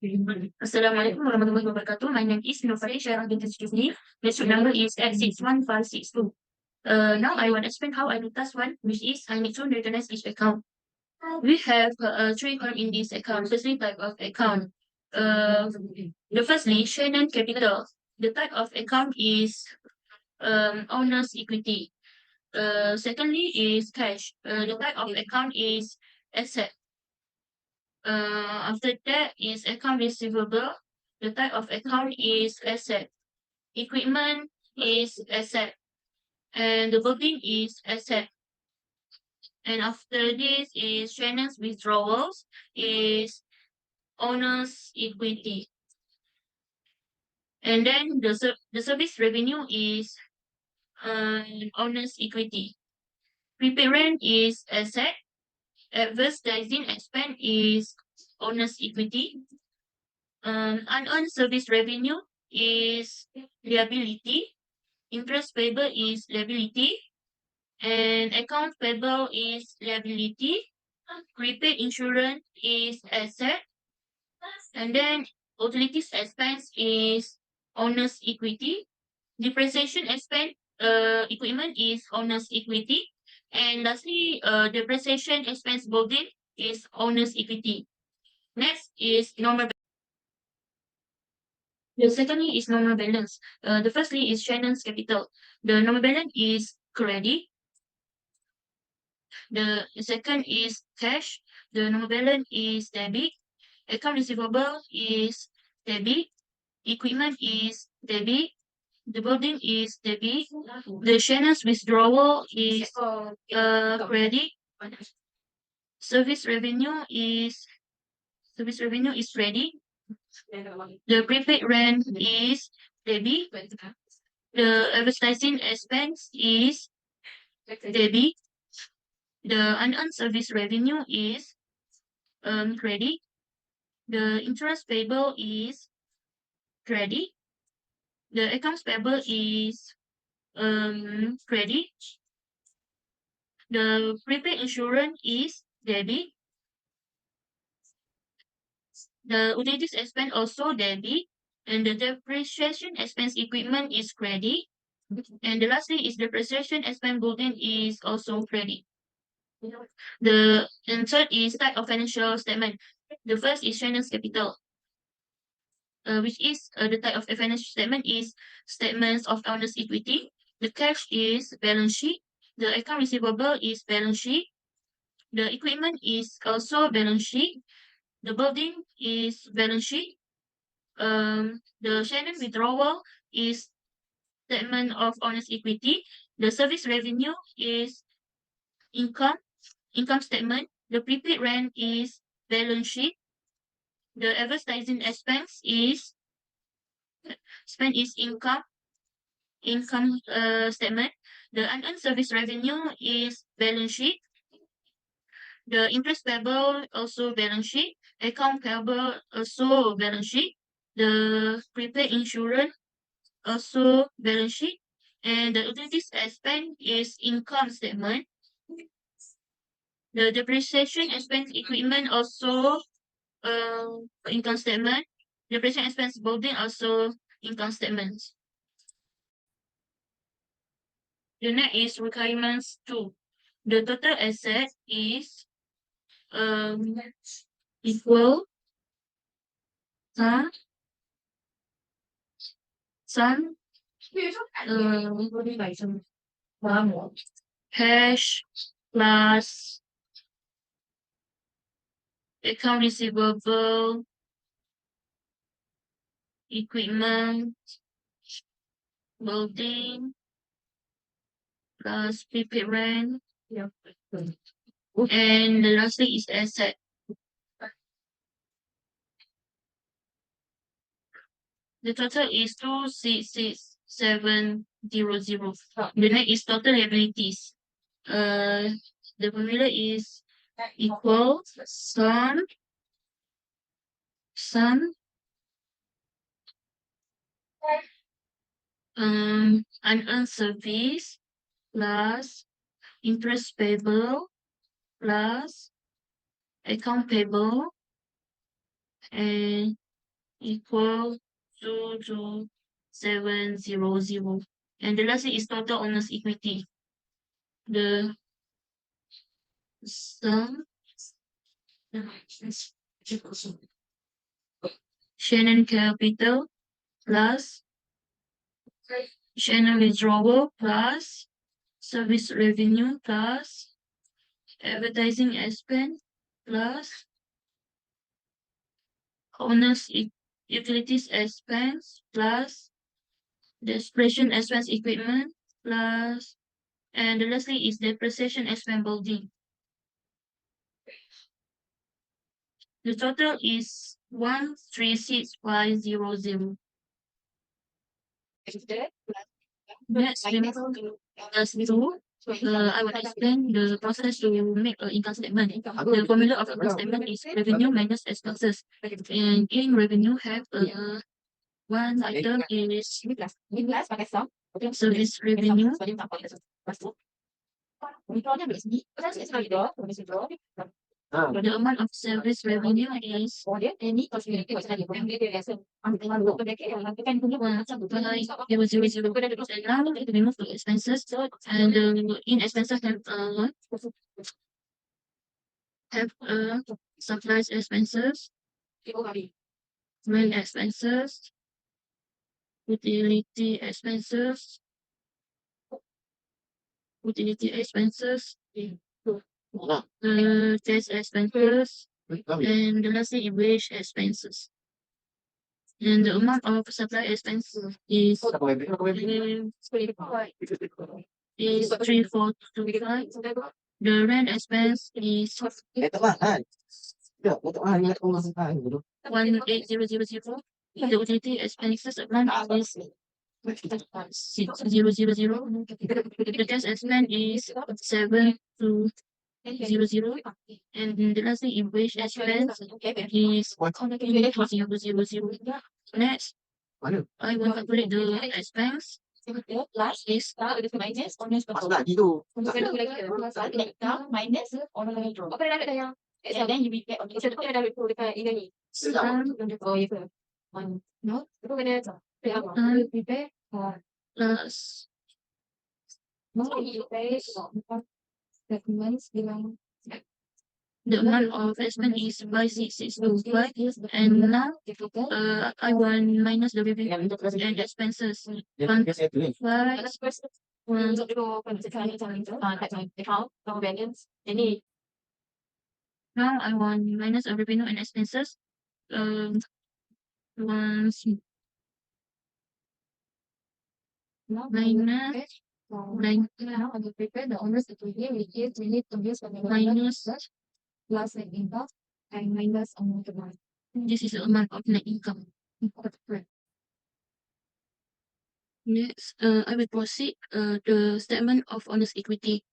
Assalamualaikum warahmatullahi wabarakatuh. My name is Shahirah binti Sujufni. The suit number is S61562. Now I want to explain how I do task one, which is I need to recognize each account. We have three columns in this account. Firstly, type of account. The firstly, Shannon Capital. The type of account is owner's equity. Secondly is cash. The type of account is asset. After that is account receivable. The type of account is asset. Equipment is asset. And the building is asset. And after this is Shannon's withdrawals is owner's equity. And then the service revenue is owner's equity. Prepaid rent is asset. Advertising expense is owner's equity. Unearned service revenue is liability. Interest payable is liability. And account payable is liability. Prepaid insurance is asset. And then utilities expense is owner's equity. Depreciation expense equipment is owner's equity. And lastly, depreciation expense building is owner's equity. Next is normal. The secondly is normal balance. The firstly is Shannon's capital. The normal balance is credit. The second is cash. The normal balance is debit. Account receivable is debit. Equipment is debit. The building is debit. The Shannon's withdrawal is credit. Service revenue is credit. The prepaid rent is debit. The advertising expense is debit. The unearned service revenue is credit. The interest payable is credit. The accounts payable is credit. The prepaid insurance is debit. The utilities expense also debit. And the depreciation expense equipment is credit. And the lastly is depreciation expense building is also credit. And third is type of financial statement. The first is Shannon's capital, which is the type of financial statement is statements of owner's equity. The cash is balance sheet. The account receivable is balance sheet. The equipment is also balance sheet. The building is balance sheet. The Shannon withdrawal is statement of owner's equity. The service revenue is income statement. The prepaid rent is balance sheet. The advertising expense is income statement. The unearned service revenue is balance sheet. The interest payable also balance sheet. Account payable also balance sheet. The prepaid insurance also balance sheet. And the utilities expense is income statement. The depreciation expense equipment also income statement. Depreciation expense building also income statements. The next is requirements 2. The total asset is equal sum cash plus account receivable, equipment, building, plus prepaid rent, and the lastly is asset. The total is 266,700. The next is total liabilities. The formula is equal sum unearned service plus interest payable plus account payable and equal 22700. And the last thing is total owners equity. The sum Shannon capital plus Shannon withdrawal plus service revenue plus advertising expense plus owners utilities expense plus depreciation expense equipment plus, and the lastly is depreciation expense building. The total is 136500. Next, we move on to class 2. I will explain the process to make an income statement. The formula of income statement is revenue minus expenses. And in revenue have one item is service revenue. The amount of service revenue is 1,000. And now we move to expenses. And in expenses have supplies expenses, rent expenses, utility expenses, test expenses, and the last thing is wage expenses. And the amount of supply expense is 3425. The rent expense is 18000. The utility expenses amount is 6000. The test expense is 7200. And the last thing in wage expense is 2000. Next, I will calculate the expense. Is and then you will get plus the amount of expense is 5625, and now I want minus the revenue and expenses. Now I want minus the revenue and expenses. Minus now I will prepare the owner's equity, which is we need to use minus plus net income and minus amount of money. This is the amount of net income. Next, I will proceed the statement of owner's equity.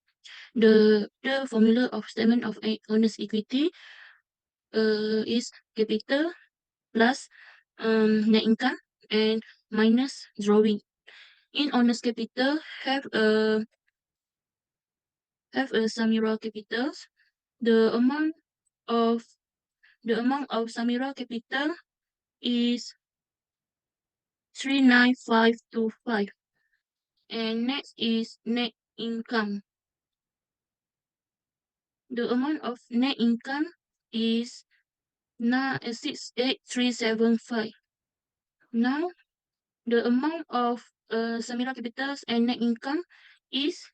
The formula of statement of owner's equity is capital plus net income and minus drawing. In owner's capital have a Shahirah capitals. The amount of Shahirah capital is 39525. And next is net income. The amount of net income is 68375. Now the amount of Shahirah capitals and net income is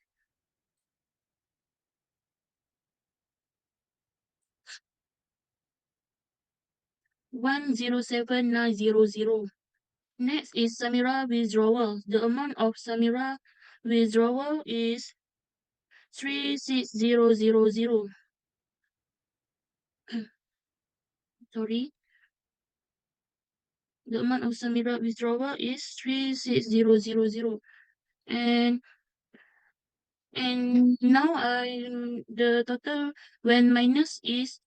107900. Next is Shahirah withdrawal. The amount of Shahirah withdrawal is 36000. Sorry. The amount of Shahirah withdrawal is 36000. And now the total when minus is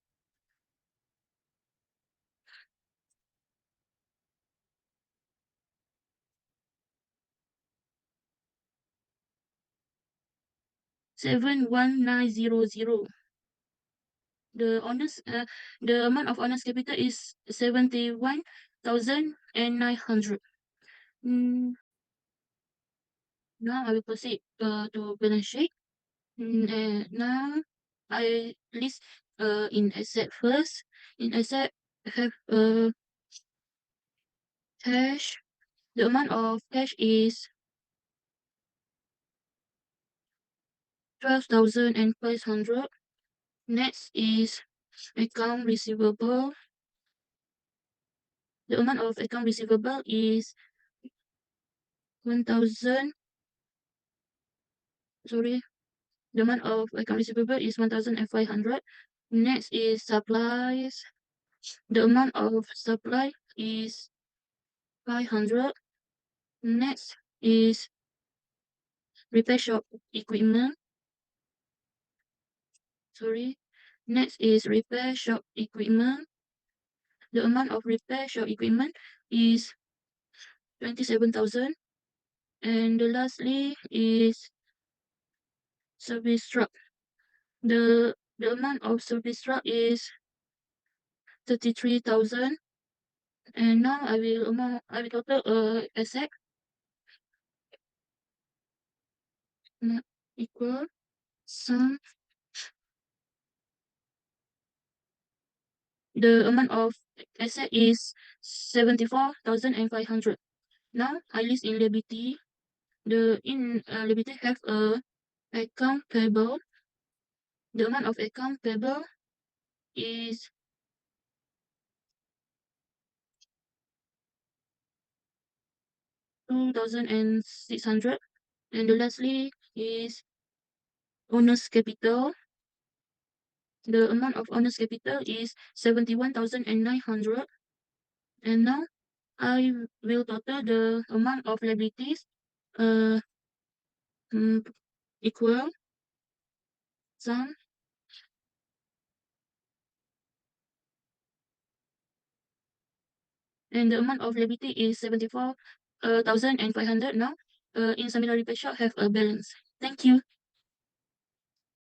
71900. The amount of honest capital is 71 22,900. Now I will proceed to balance sheet. And now I list in asset first. In asset, I have cash. The amount of cash is 12,500. Next is account receivable. The amount of account receivable is 1,000. Sorry, the amount of account receivable is 1,500. Next is supplies. The amount of supply is 500. Next is repair shop equipment. Sorry. Next is repair shop equipment. The amount of repair shop equipment is 27,000. And the lastly is service truck. The amount of service truck is 33,000. And now I will total asset equal sum. The amount of asset is 74,500. Now I list in liability. Liability have a account payable. The amount of account payable is 2,600. And the lastly is owner's capital. The amount of owner's capital is 71,900. And now I will total the amount of liabilities equal sum. And the amount of liability is 74,500. Now in Samira Repair Shop have a balance. Thank you.